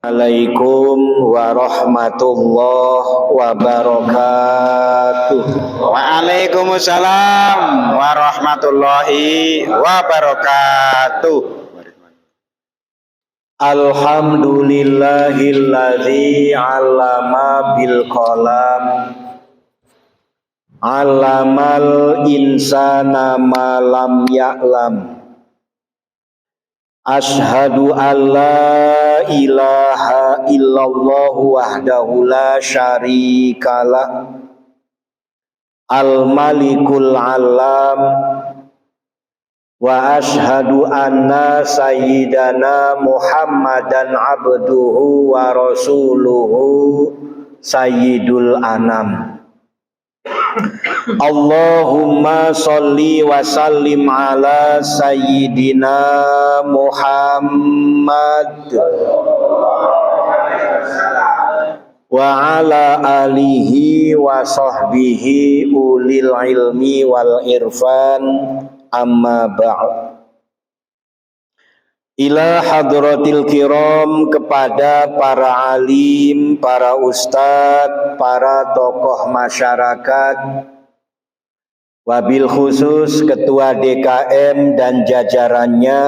Assalamualaikum warahmatullahi wabarakatuh. Waalaikumsalam warahmatullahi wabarakatuh. Alhamdulillahilladzi 'allama bil qalam, 'allamal insana ma lam ya'lam. Ashhadu an la ilaha illallah wahdahu la syarikalah, al-malikul alam, wa ashhadu anna sayyidana Muhammadan abduhu wa rasuluhu sayyidul anam. Allahumma sholli wa sallim ala sayyidina Muhammad wa ala alihi wa sahbihi ulil ilmi wal irfan, amma ba'd. Ila hadratil kiram, kepada para alim, para ustadz, para tokoh masyarakat, wabil khusus ketua DKM dan jajarannya,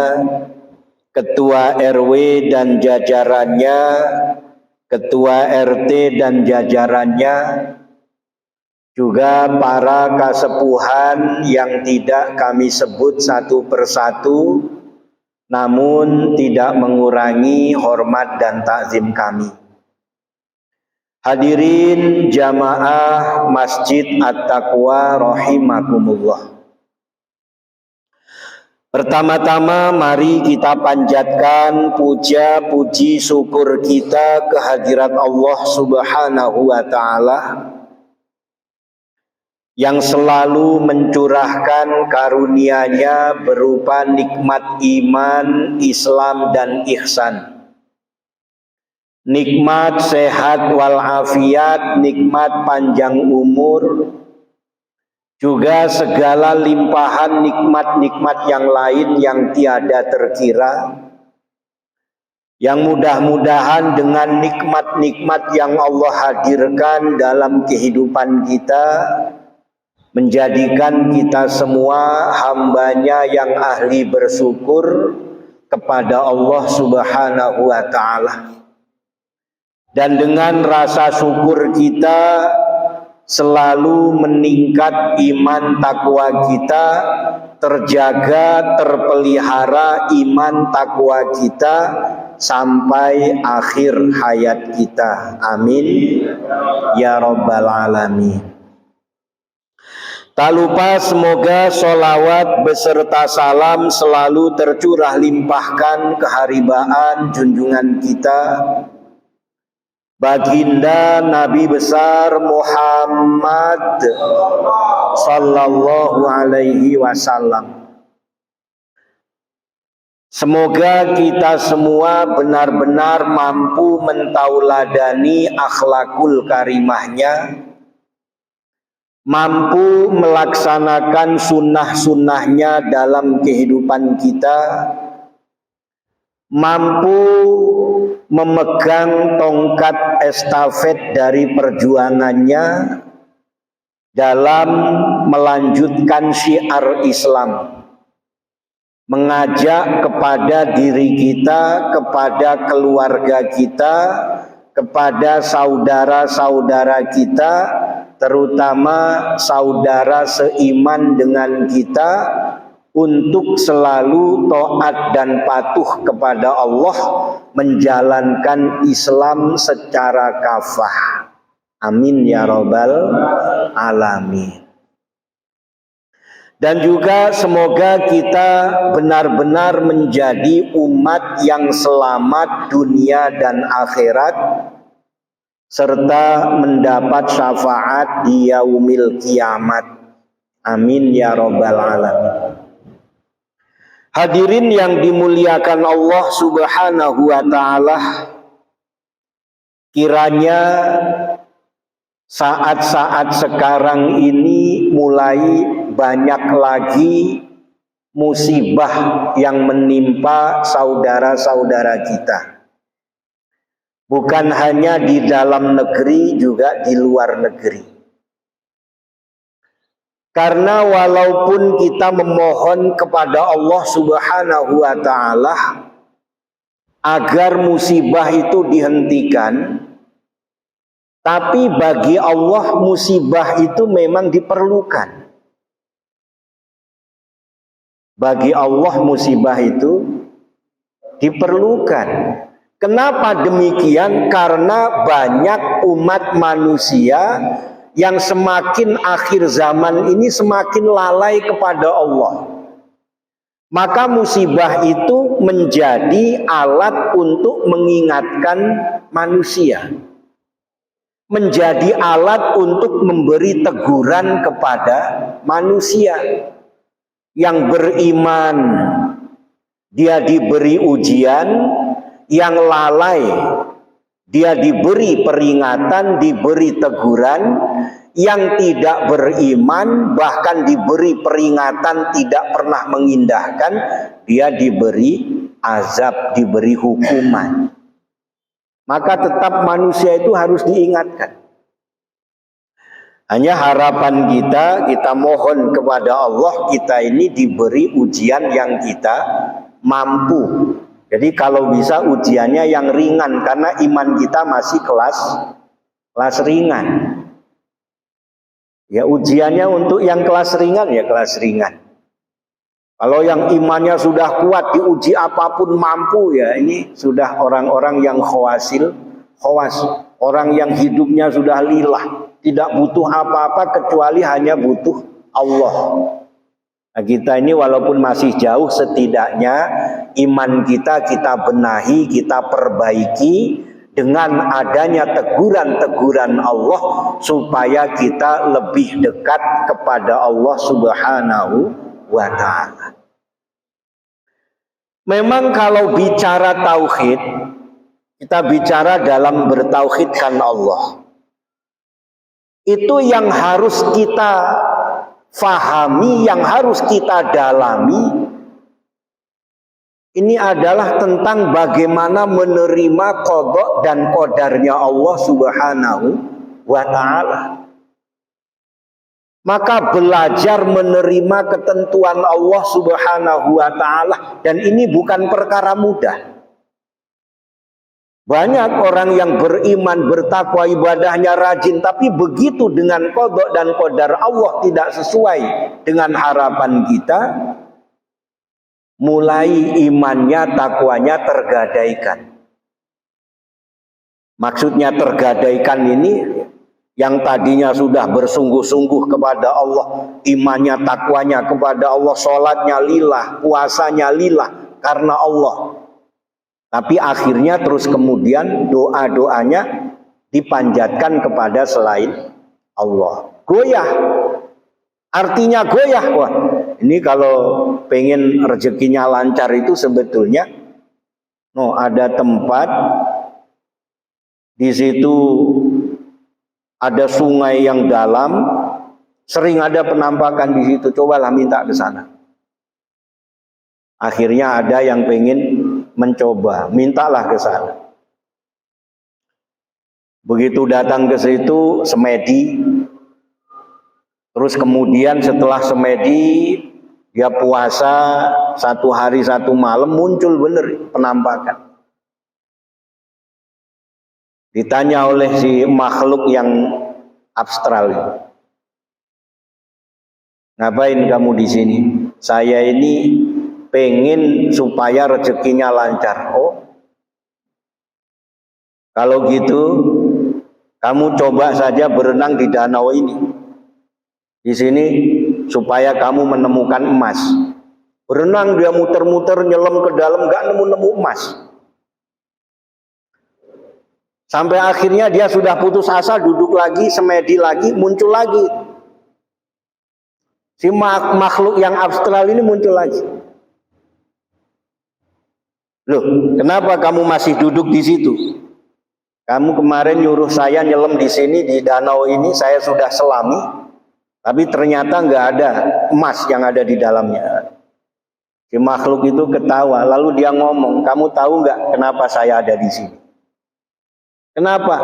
ketua RW dan jajarannya, ketua RT dan jajarannya, juga para kasepuhan yang tidak kami sebut satu persatu, namun tidak mengurangi hormat dan takzim kami. Hadirin jamaah Masjid At-Taqwa rahimakumullah. Pertama-tama mari kita panjatkan puja puji syukur kita kehadirat Allah Subhanahu wa taala yang selalu mencurahkan karunia-Nya berupa nikmat iman, Islam dan ihsan. Nikmat sehat wal afiat, nikmat panjang umur, juga segala limpahan nikmat-nikmat yang lain yang tiada terkira, yang mudah-mudahan dengan nikmat-nikmat yang Allah hadirkan dalam kehidupan kita, menjadikan kita semua hambanya yang ahli bersyukur kepada Allah Subhanahu wa ta'ala. Dan dengan rasa syukur kita selalu meningkat iman takwa kita, terjaga, terpelihara iman takwa kita sampai akhir hayat kita. Amin ya rabbal alamin. Tak lupa semoga sholawat beserta salam selalu tercurah limpahkan keharibaan junjungan kita, baginda Nabi besar Muhammad sallallahu alaihi wasallam. Semoga kita semua benar-benar mampu mentauladani akhlakul karimahnya, mampu melaksanakan sunnah-sunnahnya dalam kehidupan kita, mampu memegang tongkat estafet dari perjuangannya dalam melanjutkan syiar Islam, mengajak kepada diri kita, kepada keluarga kita, kepada saudara-saudara kita, terutama saudara seiman dengan kita, untuk selalu taat dan patuh kepada Allah, menjalankan Islam secara kafah. Amin ya rabbal alamin. Dan juga semoga kita benar-benar menjadi umat yang selamat dunia dan akhirat, serta mendapat syafaat di yaumil kiamat. Amin ya rabbal alamin. Hadirin yang dimuliakan Allah Subhanahu wa ta'ala, kiranya saat-saat sekarang ini mulai banyak lagi musibah yang menimpa saudara-saudara kita. Bukan hanya di dalam negeri, juga di luar negeri. Karena walaupun kita memohon kepada Allah Subhanahu wa ta'ala agar musibah itu dihentikan, tapi bagi Allah musibah itu memang diperlukan. Bagi Allah musibah itu diperlukan. Kenapa demikian? Karena banyak umat manusia yang semakin akhir zaman ini semakin lalai kepada Allah. Maka musibah itu menjadi alat untuk mengingatkan manusia. Menjadi alat untuk memberi teguran kepada manusia. Yang beriman, dia diberi ujian. Yang lalai, dia diberi peringatan, diberi teguran. Yang tidak beriman, bahkan diberi peringatan, tidak pernah mengindahkan, dia diberi azab, diberi hukuman. Maka tetap manusia itu harus diingatkan. Hanya harapan kita mohon kepada Allah, kita ini diberi ujian yang kita mampu. Jadi kalau bisa ujiannya yang ringan, karena iman kita masih kelas ringan. Ya ujiannya untuk yang kelas ringan, ya kelas ringan. Kalau yang imannya sudah kuat, diuji apapun mampu, ya ini sudah orang-orang yang khawas, orang yang hidupnya sudah lillah, tidak butuh apa-apa kecuali hanya butuh Allah. Nah, kita ini walaupun masih jauh, setidaknya iman kita benahi, kita perbaiki dengan adanya teguran-teguran Allah, supaya kita lebih dekat kepada Allah Subhanahu wa ta'ala. Memang kalau bicara tauhid, kita bicara dalam bertauhidkan Allah. Itu yang harus kita fahami, yang harus kita dalami. Ini adalah tentang bagaimana menerima qada dan qadarnya Allah Subhanahu wa ta'ala. Maka belajar menerima ketentuan Allah Subhanahu wa ta'ala, dan ini bukan perkara mudah. Banyak orang yang beriman, bertakwa, ibadahnya rajin, tapi begitu dengan qada dan qadar Allah tidak sesuai dengan harapan kita, mulai imannya, takwanya tergadaikan. Maksudnya tergadaikan ini, yang tadinya sudah bersungguh-sungguh kepada Allah, imannya, takwanya kepada Allah, sholatnya lillah, puasanya lillah karena Allah. Tapi akhirnya terus kemudian doa-doanya dipanjatkan kepada selain Allah. Goyah. Artinya goyah. Wah, ini kalau pengen rezekinya lancar itu sebetulnya ada tempat di situ, ada sungai yang dalam, sering ada penampakan di situ. Cobalah minta ke sana. Akhirnya ada yang pengen mencoba, mintalah ke sana. Begitu datang ke situ, semedi. Terus kemudian setelah semedi, dia puasa 1 hari 1 malam, muncul bener penampakan. Ditanya oleh si makhluk yang abstral itu, ngapain kamu di sini? Saya ini pengen supaya rezekinya lancar. Oh, kalau gitu kamu coba saja berenang di danau ini. Di sini supaya kamu menemukan emas. Berenang dia muter-muter, nyelam ke dalam, nggak nemu-nemu emas. Sampai akhirnya dia sudah putus asa, duduk lagi, semedi lagi, muncul lagi. Si makhluk yang abstral ini muncul lagi. Loh, kenapa kamu masih duduk di situ? Kamu kemarin nyuruh saya nyelam di sini, di danau ini, saya sudah selami, tapi ternyata nggak ada emas yang ada di dalamnya. Si makhluk itu ketawa, lalu dia ngomong, kamu tahu nggak kenapa saya ada di sini? Kenapa?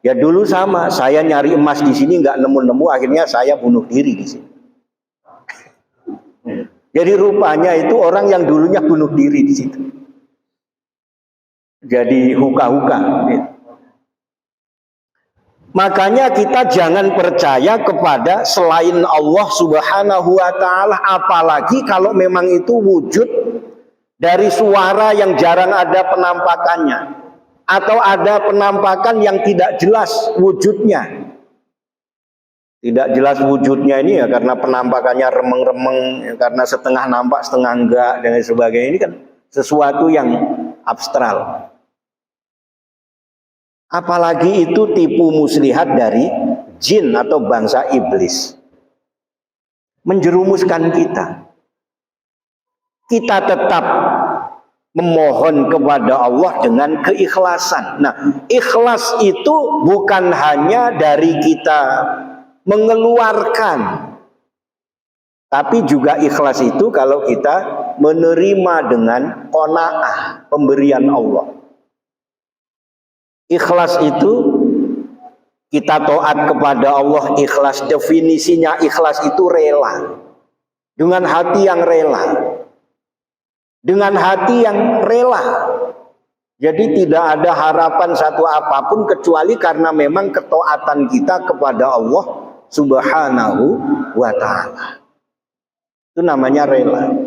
Ya dulu sama, saya nyari emas di sini nggak nemu-nemu, akhirnya saya bunuh diri di sini. Jadi rupanya itu orang yang dulunya bunuh diri di situ. Jadi huka-huka. Makanya kita jangan percaya kepada selain Allah Subhanahu wa taala, apalagi kalau memang itu wujud dari suara yang jarang ada penampakannya, atau ada penampakan yang tidak jelas wujudnya. Tidak jelas wujudnya ini ya karena penampakannya remeng-remeng, ya karena setengah nampak setengah enggak dan lain sebagainya. Ini kan sesuatu yang abstrak. Apalagi itu tipu muslihat dari jin atau bangsa iblis. Menjerumuskan kita. Kita tetap memohon kepada Allah dengan keikhlasan. Nah, ikhlas itu bukan hanya dari kita mengeluarkan, tapi juga ikhlas itu kalau kita menerima dengan qanaah, pemberian Allah. Ikhlas itu kita taat kepada Allah, ikhlas definisinya ikhlas itu rela. Dengan hati yang rela. Dengan hati yang rela. Jadi tidak ada harapan satu apapun kecuali karena memang ketaatan kita kepada Allah Subhanahu wa ta'ala. Itu namanya rela.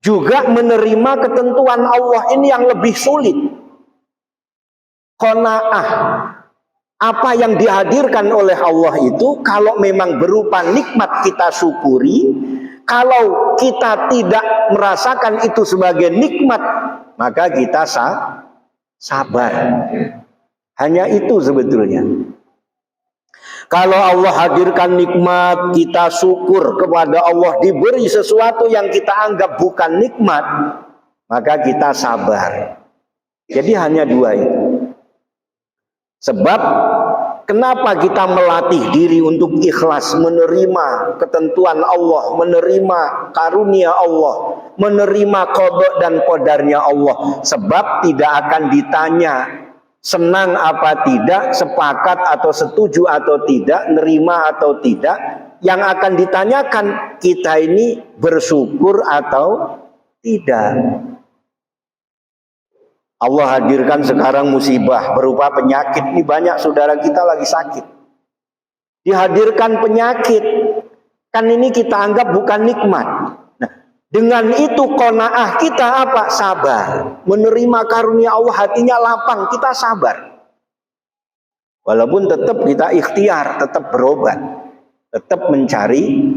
Juga menerima ketentuan Allah ini yang lebih sulit. Qanaah. Apa yang dihadirkan oleh Allah itu kalau memang berupa nikmat kita syukuri. Kalau kita tidak merasakan itu sebagai nikmat, maka kita sabar. Hanya itu sebetulnya. Kalau Allah hadirkan nikmat, kita syukur kepada Allah, diberi sesuatu yang kita anggap bukan nikmat, maka kita sabar. Jadi hanya dua itu. Sebab kenapa kita melatih diri untuk ikhlas menerima ketentuan Allah, menerima karunia Allah, menerima qada dan qadarnya Allah? Sebab tidak akan ditanya senang apa tidak, sepakat atau setuju atau tidak, nerima atau tidak. Yang akan ditanyakan kita ini bersyukur atau tidak. Allah hadirkan sekarang musibah berupa penyakit. Ini banyak saudara kita lagi sakit. Dihadirkan penyakit. Kan ini kita anggap bukan nikmat. Nah, dengan itu qanaah kita apa? Sabar. Menerima karunia Allah, hatinya lapang, kita sabar. Walaupun tetap kita ikhtiar, tetap berobat. Tetap mencari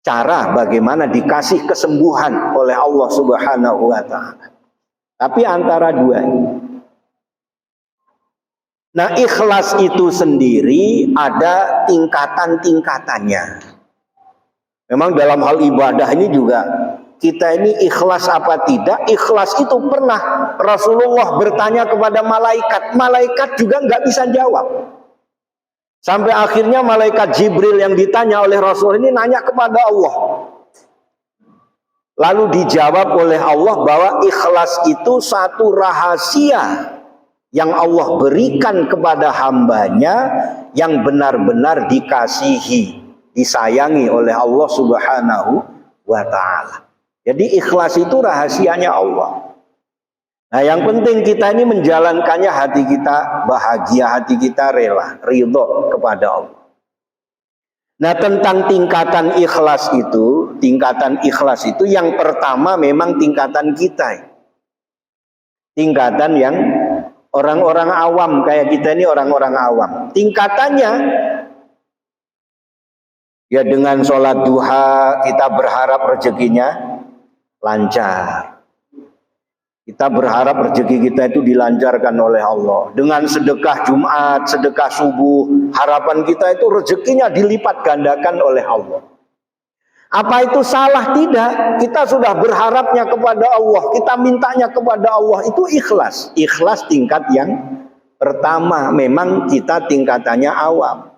cara bagaimana dikasih kesembuhan oleh Allah Subhanahu wa ta'ala. Tapi antara dua. Nah, ikhlas itu sendiri ada tingkatan-tingkatannya. Memang dalam hal ibadah ini juga kita ini ikhlas apa tidak? Ikhlas itu pernah Rasulullah bertanya kepada malaikat. Malaikat juga nggak bisa jawab. Sampai akhirnya malaikat Jibril yang ditanya oleh Rasul ini nanya kepada Allah. Lalu dijawab oleh Allah bahwa ikhlas itu satu rahasia yang Allah berikan kepada hambanya yang benar-benar dikasihi, disayangi oleh Allah Subhanahu wa ta'ala. Jadi ikhlas itu rahasianya Allah. Nah, yang penting kita ini menjalankannya, hati kita bahagia, hati kita rela, ridho kepada Allah. Nah, tentang tingkatan ikhlas itu yang pertama memang tingkatan kita. Tingkatan yang orang-orang awam, kayak kita ini orang-orang awam. Tingkatannya ya dengan sholat duha kita berharap rezekinya lancar. Kita berharap rezeki kita itu dilancarkan oleh Allah. Dengan sedekah Jumat, sedekah subuh, harapan kita itu rezekinya dilipat gandakan oleh Allah. Apa itu salah? Tidak. Kita sudah berharapnya kepada Allah, kita mintanya kepada Allah, itu ikhlas. Ikhlas tingkat yang pertama, memang kita tingkatannya awam.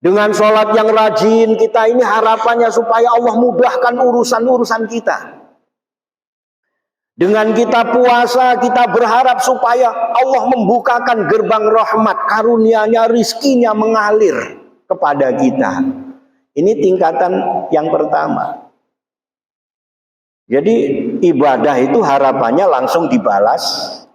Dengan sholat yang rajin, kita ini harapannya supaya Allah mudahkan urusan-urusan kita. Dengan kita puasa, kita berharap supaya Allah membukakan gerbang rahmat, karunia-Nya, rizkinya mengalir kepada kita. Ini tingkatan yang pertama. Jadi ibadah itu harapannya langsung dibalas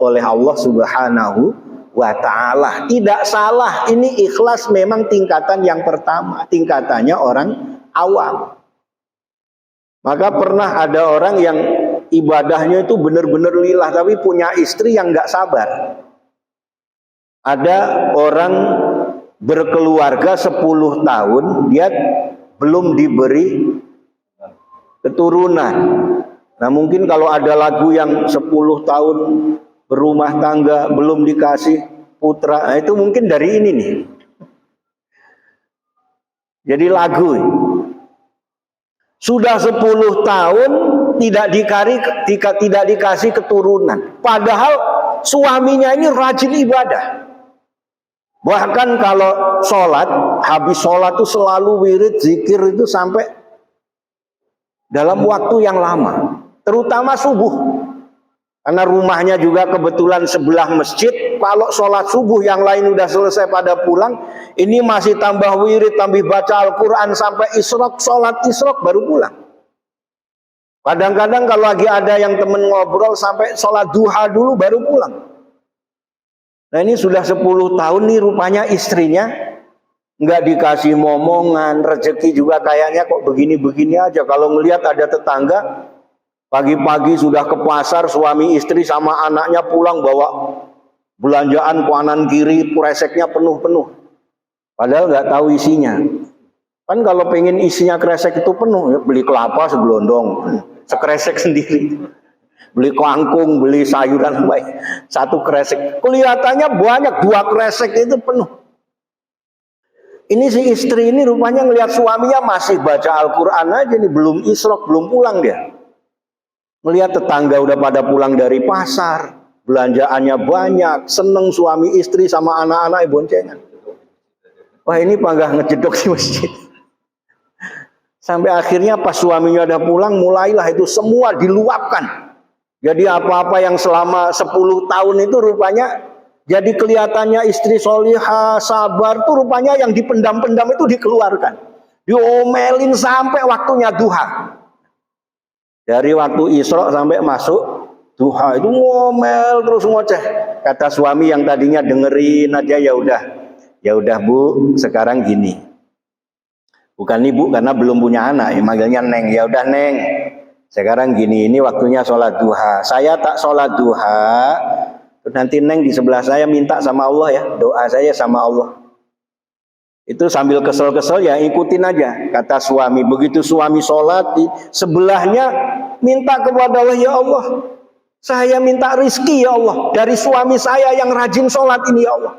oleh Allah Subhanahu wa ta'ala. Tidak salah, ini ikhlas memang tingkatan yang pertama, tingkatannya orang awam. Maka pernah ada orang yang ibadahnya itu benar-benar lillah, tapi punya istri yang nggak sabar. Ada orang berkeluarga 10 tahun, dia belum diberi keturunan. Nah mungkin kalau ada lagu yang 10 tahun berumah tangga belum dikasih putra, nah itu mungkin dari ini nih. Jadi lagu sudah 10 tahun tidak dikasih keturunan, padahal suaminya ini rajin ibadah. Bahkan kalau sholat, habis sholat itu selalu wirid zikir itu sampai dalam waktu yang lama, terutama subuh. Karena rumahnya juga kebetulan sebelah masjid. Kalau sholat subuh yang lain udah selesai pada pulang, ini masih tambah wirid, tambah baca Al-Quran sampai isyraq, sholat isyraq baru pulang. Kadang-kadang kalau lagi ada yang temen ngobrol sampai sholat duha dulu baru pulang. Nah ini sudah 10 tahun nih rupanya istrinya nggak dikasih momongan, rezeki juga kayaknya kok begini-begini aja. Kalau ngelihat ada tetangga pagi-pagi sudah ke pasar, suami istri sama anaknya pulang bawa belanjaan kanan kiri, kreseknya penuh-penuh. Padahal nggak tahu isinya. Kan kalau pengen isinya kresek itu penuh, ya beli kelapa segelondong, sekresek sendiri. Beli kangkung, beli sayuran baik, satu kresek. Kelihatannya banyak, 2 kresek itu penuh. Ini si istri ini rupanya ngelihat suaminya masih baca Al-Quran aja nih, belum isyraq, belum pulang dia. Melihat tetangga udah pada pulang dari pasar, belanjaannya banyak, seneng suami istri sama anak-anak boncengan. Wah ini panggah ngejedok di masjid. Sampai akhirnya pas suaminya udah pulang, mulailah itu semua diluapkan. Jadi apa-apa yang selama 10 tahun itu rupanya jadi kelihatannya istri solihah, sabar tuh rupanya yang dipendam-pendam itu dikeluarkan. Diomelin sampai waktunya duha. Dari waktu isyraq sampai masuk duha itu ngomel terus ngoceh. Kata suami yang tadinya dengerin aja, ya udah Bu, sekarang gini. Bukan ibu karena belum punya anak, ya manggilnya Neng. Ya udah Neng. Sekarang gini, ini waktunya sholat duha. Saya tak sholat duha, nanti Neng di sebelah saya minta sama Allah ya, doa saya sama Allah. Itu sambil kesel-kesel ya ikutin aja. Kata suami, begitu suami sholat, di sebelahnya minta kepada Allah, ya Allah, saya minta rizki ya Allah, dari suami saya yang rajin sholat ini ya Allah.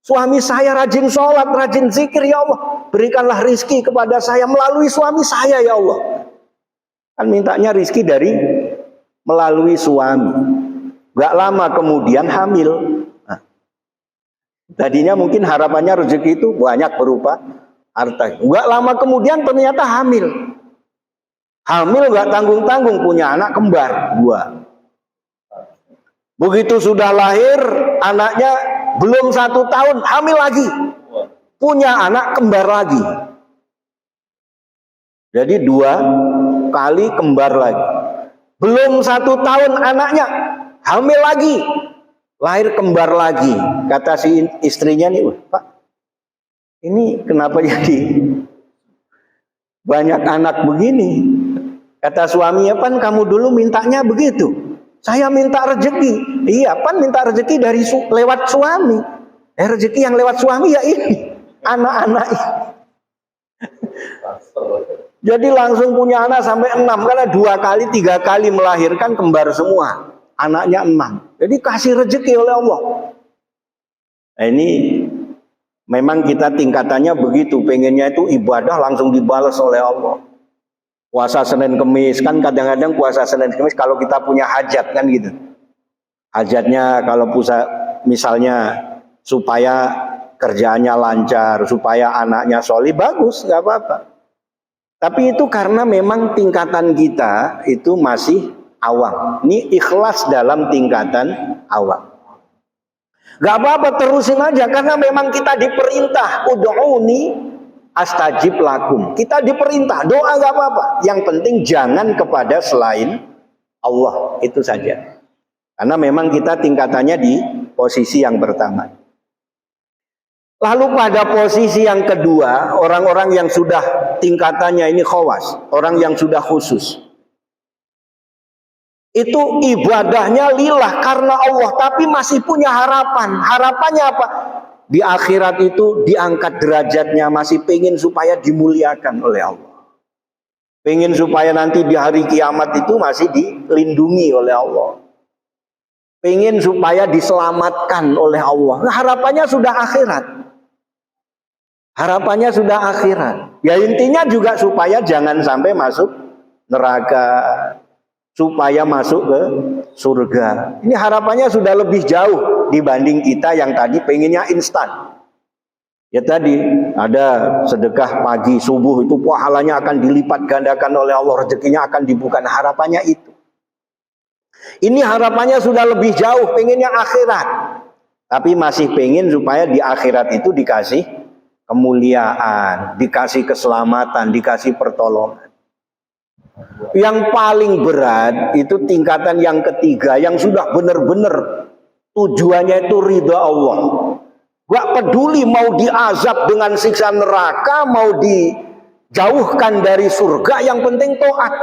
Suami saya rajin sholat, rajin zikir ya Allah. Berikanlah rizki kepada saya melalui suami saya ya Allah. Kan mintanya rizki dari melalui suami. Gak lama kemudian hamil. Nah, tadinya mungkin harapannya rezeki itu banyak berupa harta. Gak lama kemudian ternyata hamil. Hamil gak tanggung-tanggung, punya anak kembar 2. Begitu sudah lahir anaknya belum 1 tahun hamil lagi, punya anak kembar lagi. Jadi 2 kali kembar lagi. Belum 1 tahun anaknya hamil lagi, lahir kembar lagi. Kata si istrinya nih, Pak, ini kenapa jadi banyak anak begini? Kata suaminya, Pan kamu dulu mintanya begitu, saya minta rezeki. Iya Pan minta rezeki dari lewat suami. Rezeki yang lewat suami ya ini anak-anak ini. Jadi langsung punya anak sampai 6, karena 2 kali 3 kali melahirkan kembar semua, anaknya 6. Jadi kasih rezeki oleh Allah. Nah, ini memang kita tingkatannya begitu, pengennya itu ibadah langsung dibalas oleh Allah. Puasa Senin Kemis, kan kadang-kadang puasa Senin Kemis kalau kita punya hajat kan gitu. Hajatnya kalau misalnya supaya kerjaannya lancar, supaya anaknya solih, bagus, nggak apa-apa. Tapi itu karena memang tingkatan kita itu masih awam. Ini ikhlas dalam tingkatan awam. Gak apa-apa, terusin aja, karena memang kita diperintah ud'uni astajib lakum. Kita diperintah doa, gak apa-apa. Yang penting jangan kepada selain Allah, itu saja. Karena memang kita tingkatannya di posisi yang pertama. Lalu pada posisi yang kedua, orang-orang yang sudah tingkatannya ini khawas, orang yang sudah khusus. Itu ibadahnya lillah karena Allah, tapi masih punya harapan. Harapannya apa? Di akhirat itu diangkat derajatnya, masih pengen supaya dimuliakan oleh Allah. Pengen supaya nanti di hari kiamat itu masih dilindungi oleh Allah. Pengen supaya diselamatkan oleh Allah. Nah, harapannya sudah akhirat. Harapannya sudah akhirat. Ya intinya juga supaya jangan sampai masuk neraka, supaya masuk ke surga. Ini harapannya sudah lebih jauh dibanding kita yang tadi pengennya instan. Ya tadi ada sedekah pagi subuh itu pahalanya akan dilipat gandakan oleh Allah, rezekinya akan dibuka. Nah, harapannya itu. Ini harapannya sudah lebih jauh, pengennya akhirat. Tapi masih pengen supaya di akhirat itu dikasih kemuliaan, dikasih keselamatan, dikasih pertolongan. Yang paling berat itu tingkatan yang ketiga, yang sudah benar-benar tujuannya itu ridha Allah. Gak peduli mau diazab dengan siksa neraka, mau dijauhkan dari surga, yang penting taat.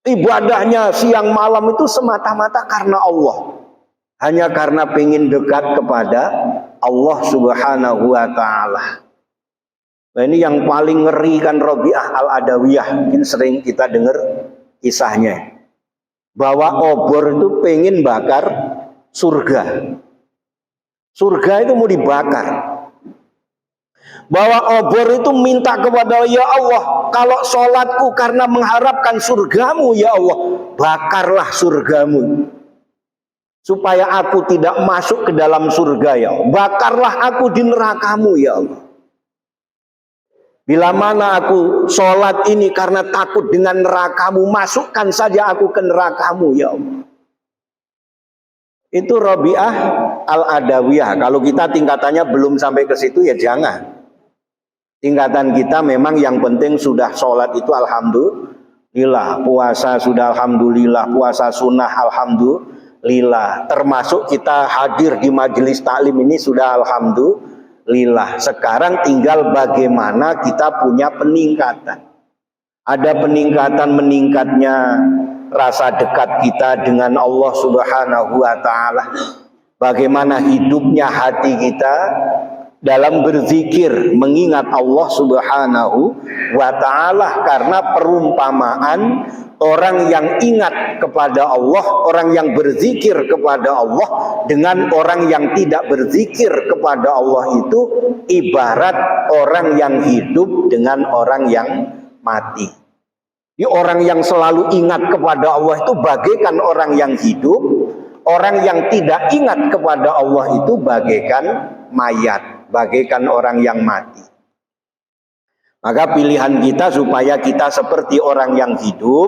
Ibadahnya siang malam itu semata-mata karena Allah. Hanya karena pengen dekat kepada Allah Subhanahu wa ta'ala. Nah, ini yang paling ngeri kan Rabi'ah Al-Adawiyah. Mungkin sering kita dengar kisahnya. Bahwa obor itu pengen bakar surga. Surga itu mau dibakar. Bahwa obor itu minta kepada ya Allah, kalau sholatku karena mengharapkan surgamu ya Allah, bakarlah surgamu. Supaya aku tidak masuk ke dalam surga ya Allah. Bakarlah aku di nerakamu ya Allah. Bila mana aku sholat ini karena takut dengan nerakamu, masukkan saja aku ke nerakamu ya Allah. Itu Rabi'ah Al-Adawiyah. Kalau kita tingkatannya belum sampai ke situ ya jangan. Tingkatan kita memang yang penting sudah sholat itu alhamdulillah, puasa sudah alhamdulillah, puasa sunnah alhamdulillah. Termasuk kita hadir di majelis taklim ini sudah alhamdulillah. Sekarang tinggal bagaimana kita punya peningkatan. Ada peningkatan meningkatnya rasa dekat kita dengan Allah Subhanahu wa ta'ala. Bagaimana hidupnya hati kita dalam berzikir mengingat Allah Subhanahu wa ta'ala. Karena perumpamaan orang yang ingat kepada Allah, orang yang berzikir kepada Allah dengan orang yang tidak berzikir kepada Allah itu ibarat orang yang hidup dengan orang yang mati. Orang yang selalu ingat kepada Allah itu bagaikan orang yang hidup. Orang yang tidak ingat kepada Allah itu bagaikan mayat, bagaikan orang yang mati. Maka pilihan kita supaya kita seperti orang yang hidup,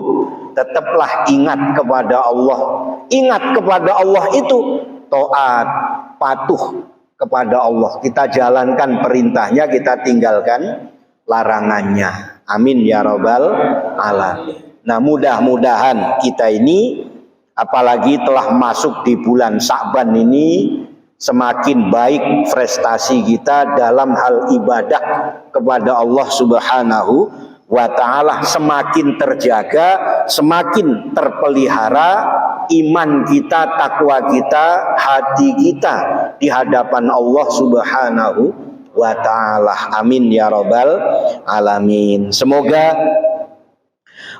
tetaplah ingat kepada Allah. Ingat kepada Allah itu taat, patuh kepada Allah. Kita jalankan perintahnya, kita tinggalkan larangannya. Amin ya rabbal alamin. Nah, mudah-mudahan kita ini, apalagi telah masuk di bulan Sya'ban ini, semakin baik prestasi kita dalam hal ibadah kepada Allah Subhanahu wa ta'ala, semakin terjaga, semakin terpelihara iman kita, takwa kita, hati kita di hadapan Allah Subhanahu wa ta'ala. Amin ya rabbal alamin. Semoga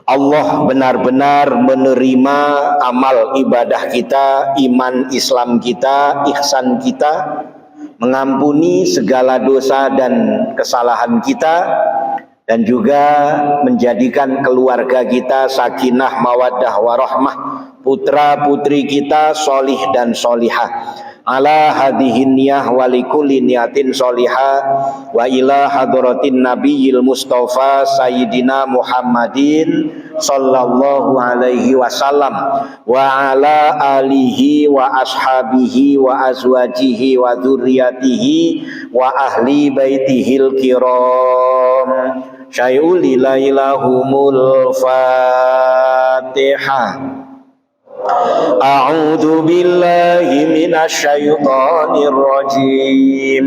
Allah benar-benar menerima amal ibadah kita, iman Islam kita, ihsan kita, mengampuni segala dosa dan kesalahan kita, dan juga menjadikan keluarga kita sakinah, mawaddah, warahmah, putra putri kita solih dan solihah. ala hadhihi niyah wa likulli niyatin sholihah wa ila hadratin nabiyil mustafa sayyidina Muhammadin sallallahu alaihi wasallam wa ala alihi wa ashabihi wa azwajihi wa dzurriyyatihi wa ahli baitihil kiram syai'ul ilaihumul Fatihah. A'udzu billahi minasy syaithanir rajim.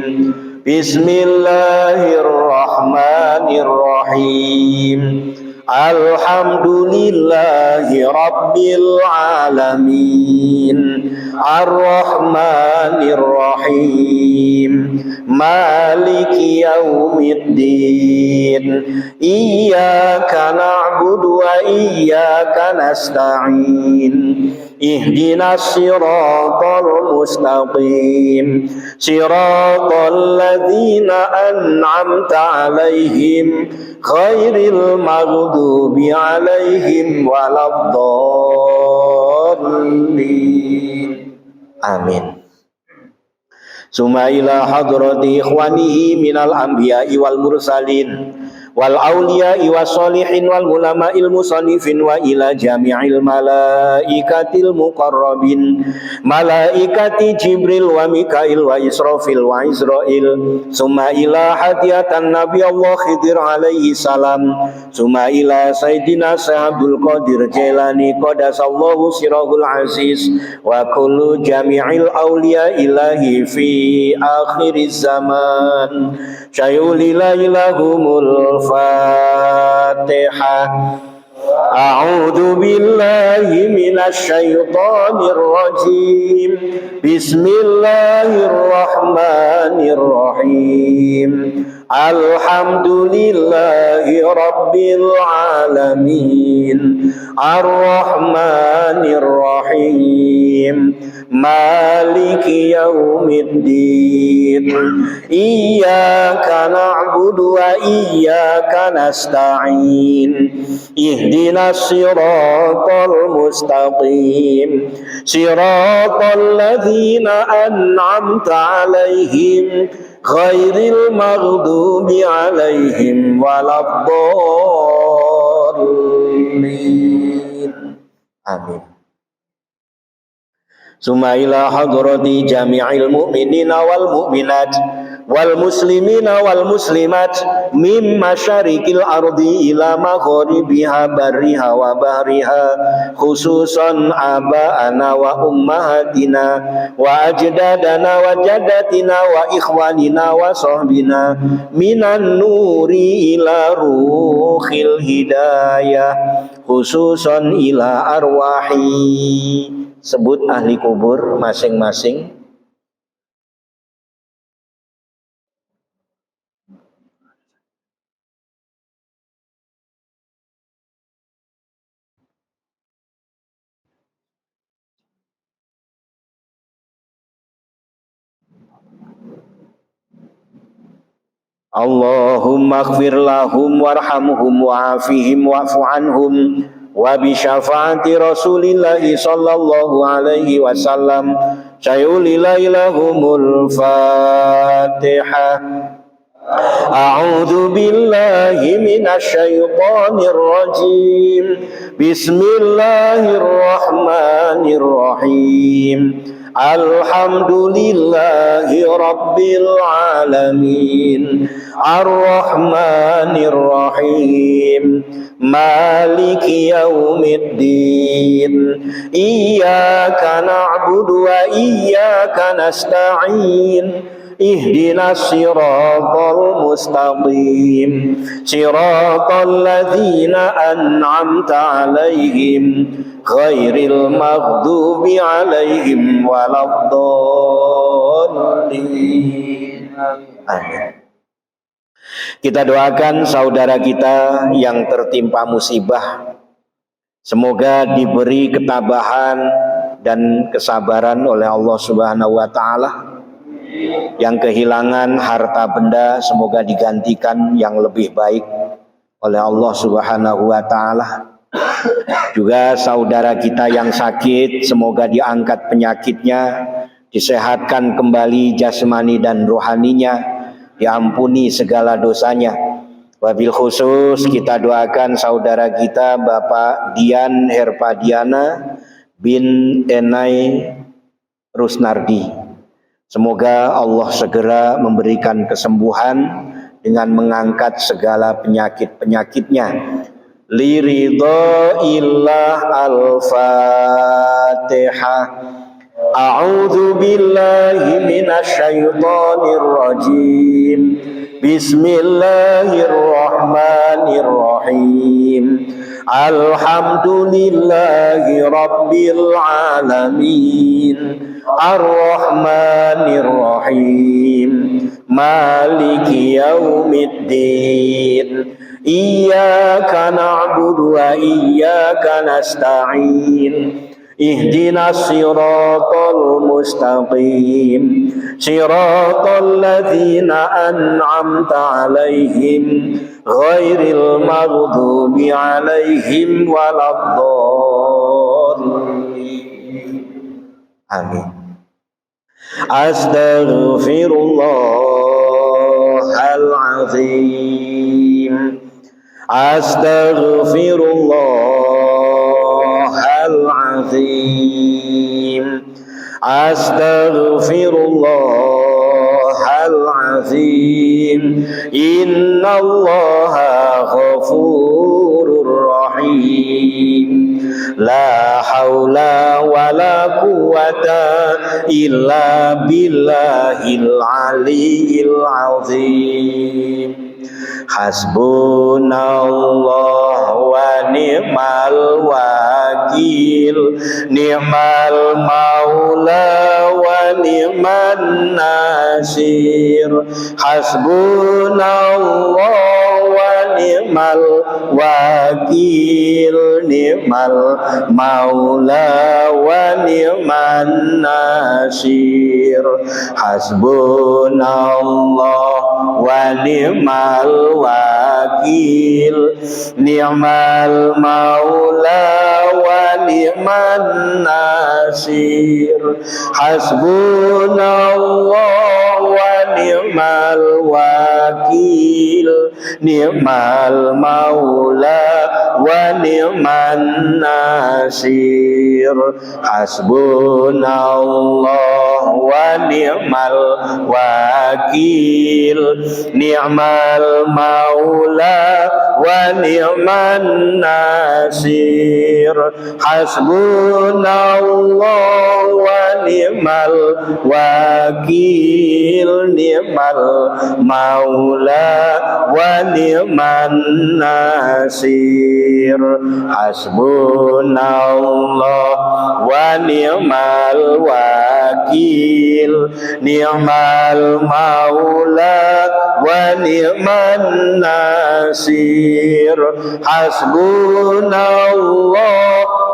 Bismillahirrahmanirrahim. Alhamdulillahi rabbil alamin. Ar-Rahmanir Rahim. Maliki yaumiddin. Iyyaka na'budu wa iyyaka nasta'in. Ihdinas siratal mustaqim. Siratal ladzina an'amta 'alaihim ghairil maghdubi 'alaihim waladdallin. Amin. Summa ila hadrati ikhwanihi minal anbiya'i wal mursalin wal awliya'i was solihin wal ulama'il musannifin wa ila jami'il malaikatil muqarrabin malaikati Jibril wa Mikail wa Israfil wa Israil. Summa ila hadiyatan Nabi Allah Khidir alaihi salam. Summa ila Sayyidina Abdul Qadir Jailani qadasallahu sirahul aziz wa kullu jami'il awliya ilahi fi akhiriz zaman syai'ul ilaihumul Fatihah. A'udzu billahi minasy syaithanir rajim. Bismillahirrahmanirrahim. Alhamdulillahi rabbil alamin. Ar-Rahmanir Rahim. Maliki yaumiddin. Iyyaka na'budu wa iyyaka nasta'in. Ihdinas siratal mustaqim. Siratal ladzina an'amta 'alaihim ghairil maghdubi 'alaihim waladdallin. Amin. Summa ila hadrati jami'il mu'minina wal mu'minat wal muslimina wal muslimat mim masyarikil ardi ila maghribiha barriha wa bahriha khususan aba'ana wa ummahatina wa ajdadana wa jaddatina wa ikhwanina wa sahbina minan nuri ila ruhil hidayah khususan ila arwahi. Sebut ahli kubur masing-masing. Allahumma ighfir lahum warhamhum wa'afihim wa'fu anhum wa bi syafaati Rasulillahi sallallahu alaihi wasallam syai'ul ilaihumul Fatihah. A'udzu billahi minasy syaithanir rajim. Bismillahirrahmanirrahim. Alhamdulillahi rabbil alamin. Ar-Rahmanir Rahim. Maliki yaumiddin. Iyyaka na'budu wa iyyaka nasta'in. Ihdinas siratal mustaqim. Siratal ladzina an'amta 'alaihim ghairil maghdubi 'alaihim waladdallin. Amin. Kita doakan saudara kita yang tertimpa musibah, semoga diberi ketabahan dan kesabaran oleh Allah Subhanahu wa taala. Yang kehilangan harta benda semoga digantikan yang lebih baik oleh Allah Subhanahu wa taala. Juga saudara kita yang sakit semoga diangkat penyakitnya, disehatkan kembali jasmani dan rohaninya, diampuni segala dosanya. Wabil khusus kita doakan saudara kita Bapak Dian Herpadiana bin Enai Rusnardi. Semoga Allah segera memberikan kesembuhan dengan mengangkat segala penyakit-penyakitnya. Liridhaillah al-Fatihah. A'udzu billahi minasyaitonir rajim. Bismillahirrahmanirrahim. Alhamdulillahi rabbil alamin. Ar-Rahmanir-Rahim. Maliki yaumiddin. Iyyaka na'budu wa iyyaka nasta'in. Ihdinas siratal mustaqim. Siratal ladzina an'amta 'alaihim ghairil maghdubi 'alaihim waladdallin. Amin. Astaghfirullahalazim. Astaghfirullahalazim. Astaghfirullahalazim. Innallaha ghafurur rahim. La haula wa la quwata illa billahil aliyyil azim. Hasbunallah wa ni'mal wakil. Ni'mal maula wa ni'man nasir. Hasbunallah wa ni'mal wakil. Ni'mal maula wa ni'man nasir. Hasbunallah wa ni'mal wakil. Ni'mal maula wa ni'man nasir. Hasbunallah wa ni'mal wakil. Ni'mal maula wa ni'man nasir. Hasbunallah wa ni'mal wakil. Ni'mal maula wa ni'man nasir. Hasbunallah wa ni'mal wakil. Ni'mal maula wa ni'man nasir. Hasbunallah wa ni'mal wakil. Ni'mal maula wa ni'man nasir. Hasbunallah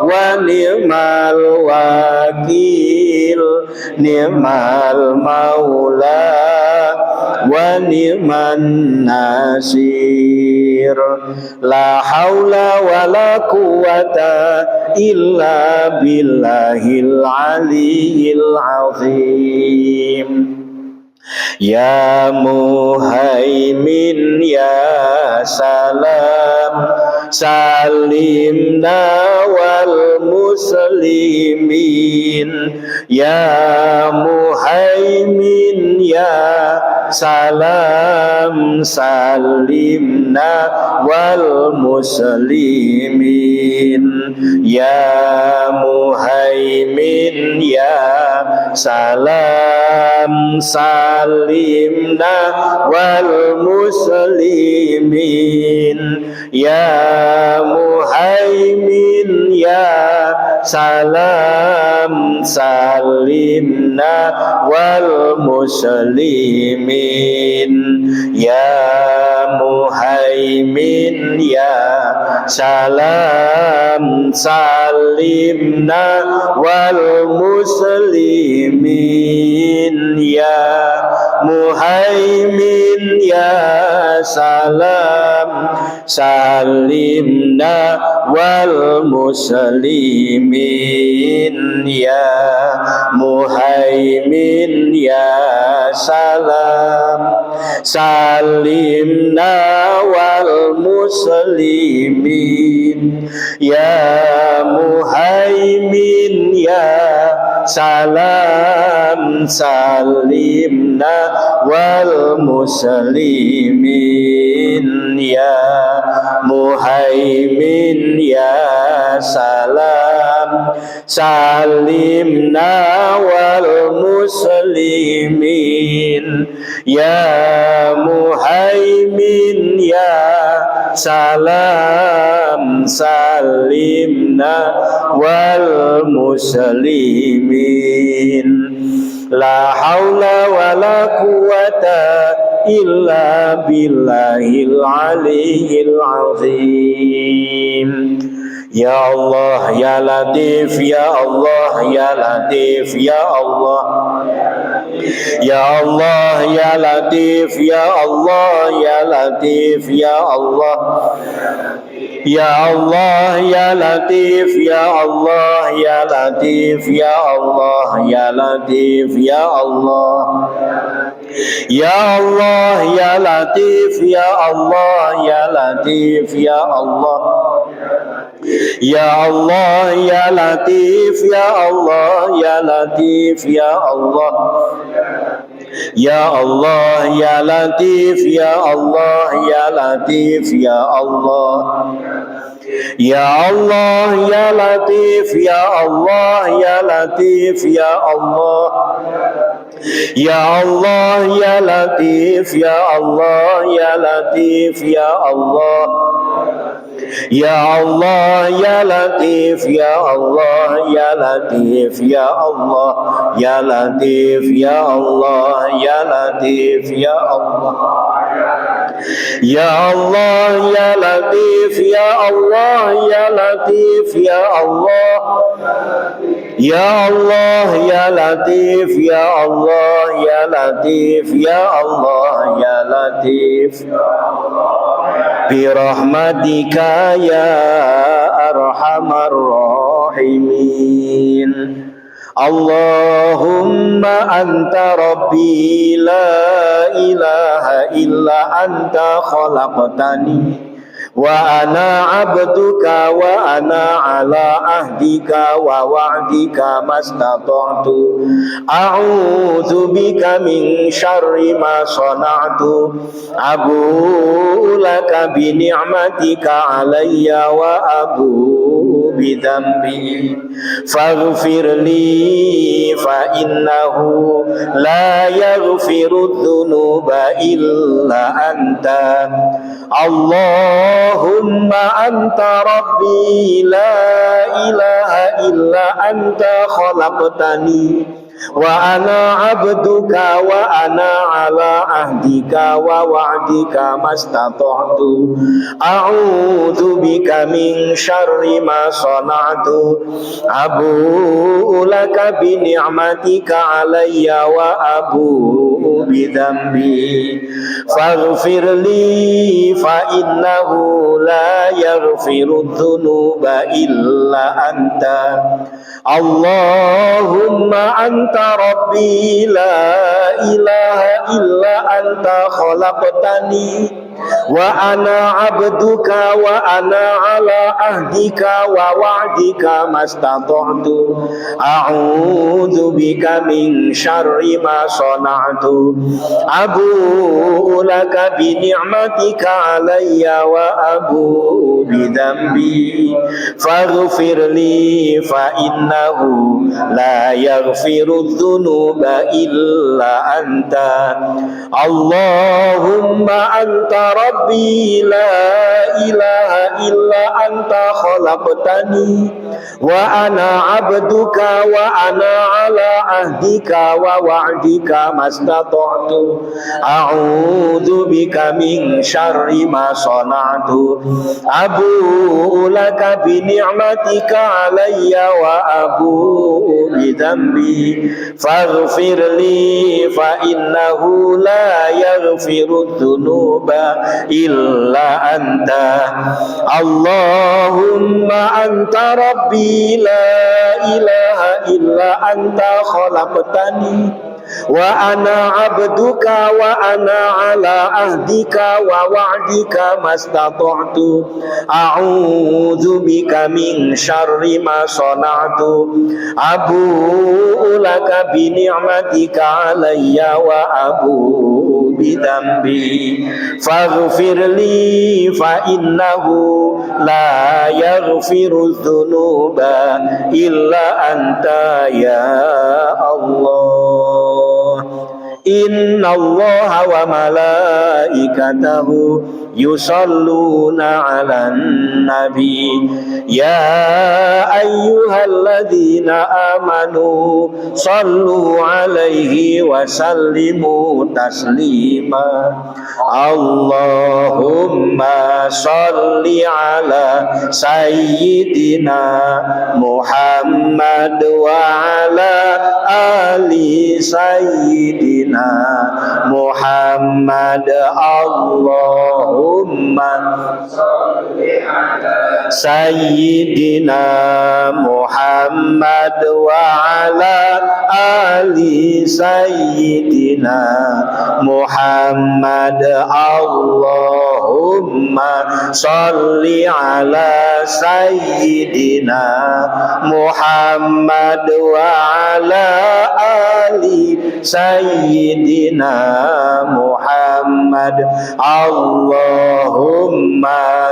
wa ni'mal wakil. Ni'mal maula wa ni'man nasir. La haula wa la quwata illa billahil aliyyil azim. Ya Muhaimin ya Salam, salimna wal muslimin. Ya Muhaimin ya Salam, salimna wal muslimin. Ya Muhaimin ya Salam, salimna wal muslimin. Ya Muhaimin ya Salam, salimna wal muslimin. Ya Muhaimin ya Salam, salimna wal muslimin. Ya Muhaimin ya Salam, salimna wal muslimin ya muhaimin ya salam salimna wal muslimin ya muhaimin ya salam salimna wal muslimin ya muhaimin ya salam salimna wal muslimin ya muhaimin ya salam salimna wal muslimin la haula wala quwata illa billahil aliyyil azim. Ya Allah ya Latif ya Allah ya Latif ya Allah ya Allah ya Latif ya Allah ya Latif ya Allah ya Allah ya Latif ya Allah ya Latif ya Allah ya Latif ya Allah ya Allah ya Latif ya Allah ya Latif ya Allah ya Allah ya Latif ya Allah ya Latif ya Allah ya Allah ya Latif ya Allah ya Latif ya Allah ya Allah ya Latif ya Allah ya Latif ya Allah ya Allah ya Latif ya Allah ya Latif ya Allah ya Allah ya Latif ya Allah ya Latif ya Allah ya Latif ya Allah ya Latif ya Allah ya Allah ya Latif ya Allah ya Latif ya Allah ya Allah ya Latif ya Allah ya Latif ya Allah ya Latif bi rahmatika ya arhamar rahimin. Allahumma anta rabbi la ilaha illa anta khalaqtani wa ana abduka wa ana ala ahdika wa wa'dika mastata'tu a'udzu bika min syarri ma sana'tu abu'u laka bi ni'matika alayya wa abu'u bi dhanbi faghfir li fa innahu la yaghfiru dhunuba illa anta Allahumma anta rabbi la ilaha illa anta khalaqtani wa ana abduka wa ana ala ahdika wa wa'dika mastata'tu a'udzu bika min syarri ma sana'tu abu'u laka bi ni'matika alayya wa abu'u bi dhanbi faghfir li fa innahu la yaghfiru dhunuba illa anta Allahumma anta rabbi la ilaha illa anta khalaqtani wa ana abduka wa ana ala ahdika wa wa'dika mastata'tu a'udzu bika min syarri ma sana'tu abu'u laka bi ni'matika alayya wa abu'u bi dhanbi faghfir li fa innahu la yaghfiru dhunuba illa anta Allahumma anta rabbi la ilaha illa anta khalaqtani wa ana abduka wa ana ala ahdika wa wa'dika mastata'tu a'udzu bika min syarri ma sana'tu abu'u laka bi ni'matika alayya wa abu'u bi dhanbi faghfir li فإنه لا يغفر الذنوب إلا أنت اللهم أنت ربي لا إله إلا أنت خلقتني وأنا عبدك وأنا على عهدك ووعدك ما استطعت أعوذ بك من شر ما صنعت أبوء لك بنعمتك علي وأبوء بذنبي فاغفر لي فإنه لا يغفر الذنوب إلا أنت يا الله إن الله وملائكته يصلون على النبي يا أيها الذين آمنوا صلوا عليه وسلموا تسليما اللهم صل على سيدنا محمد وعلى آل سيدنا محمد اللهم صل على سيدنا محمد وعلى آل سيدنا محمد اللهم صل على سيدنا محمد وعلى آل سيدنا محمد اللهم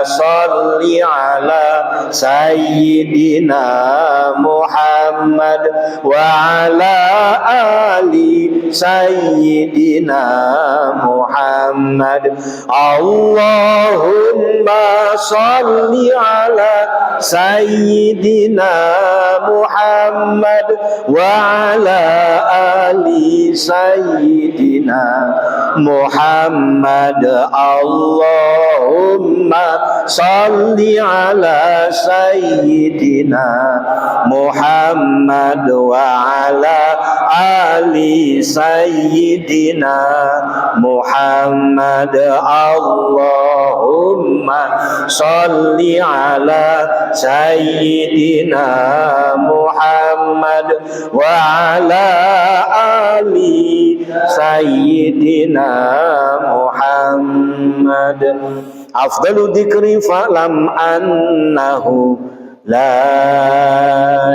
صل على سيدنا محمد وعلى آل سيدنا محمد اللهم صل على سيدنا محمد وعلى آل سيدنا محمد اللهم صل على سيدنا محمد وعلى آل سيدنا محمد اللهم صل على سيدنا محمد وعلى آل سيدنا محمد أفضل الذكر فاعلم أنه لا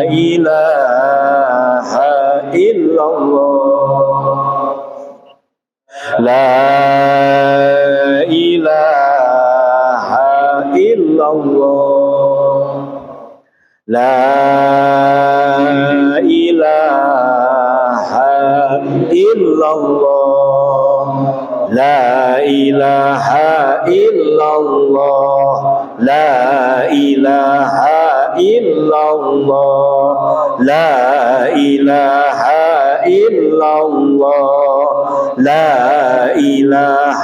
إله إلا الله لا إله إلا الله لا إله إلا الله لا إله إلا الله لا إله إلا الله لا إله إلا الله لا إله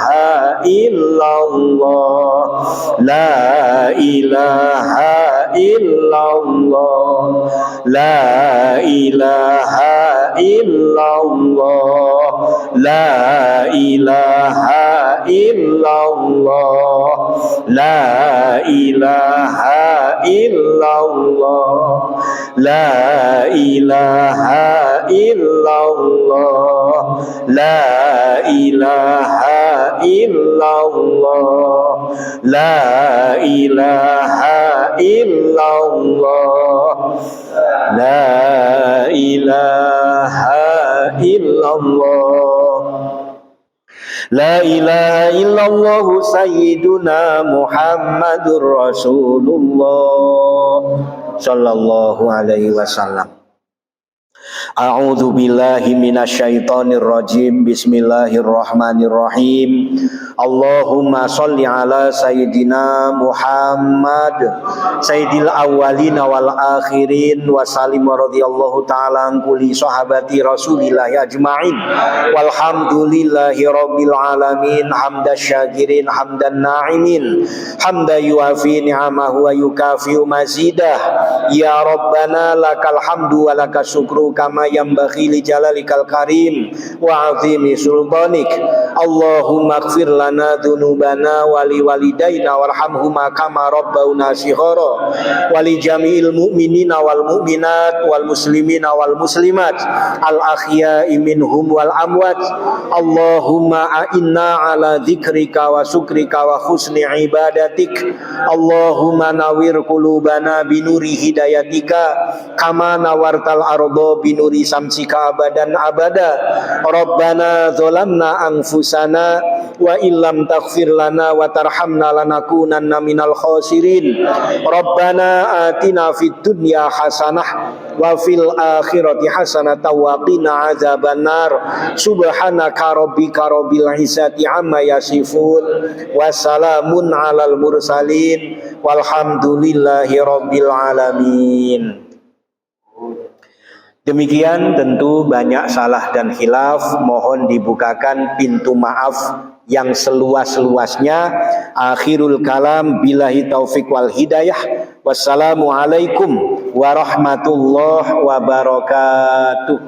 إلا الله لا إله إلا الله لا إله إلا الله لا إله إلا الله لا إله إلا الله لا إله إلا الله لا إله إلا الله لا إله إلا الله لا إله إلا الله لا إله إلا الله سيدنا محمد رسول الله صلى الله عليه وسلم A'udzu billahi minasyaitonir rajim. Bismillahirrahmanirrahim. Allahumma shalli ala sayyidina Muhammad sayyidil awwalin wal akhirin wa sallim radhiyallahu ta'ala an kulli sahabati Rasulillah ajma'in. Walhamdulillahi rabbil alamin hamdasy syakirin hamdan na'imin hamda yuafi ni'amahu wa yukafi mazidah. Ya Rabbana lakal hamdu wa lakas syukru kama yanbaghi li jalalikal karim wa 'azimi sultanik. Allahumma ighfir lana dzunubana wa li walidayna warhamhuma kama rabbauna shighara wa li jami'il mu'minina wal mu'minat wal muslimina wal muslimat al ahya'i minhum wal amwat. Allahumma a'inna ala dzikrika wa syukrika wa husni ibadatik. Allahumma nawwir qulubana binuri hidayatika kama nawartal arda binuri samsika abadan abada. Rabbana dzalamna anfusana wa illam taghfir lana wa tarhamna lanakunanna minal khasirin. Rabbana atina fid dunya hasanah wa fil akhirati hasanah wa qina adzabannar. Subhanaka rabbika rabbil izzati amma yasifun wa salamun alal mursalin walhamdulillahi rabbil alamin. Demikian, tentu banyak salah dan khilaf, mohon dibukakan pintu maaf yang seluas-luasnya. Akhirul kalam, billahi taufik wal hidayah. Wassalamualaikum warahmatullahi wabarakatuh.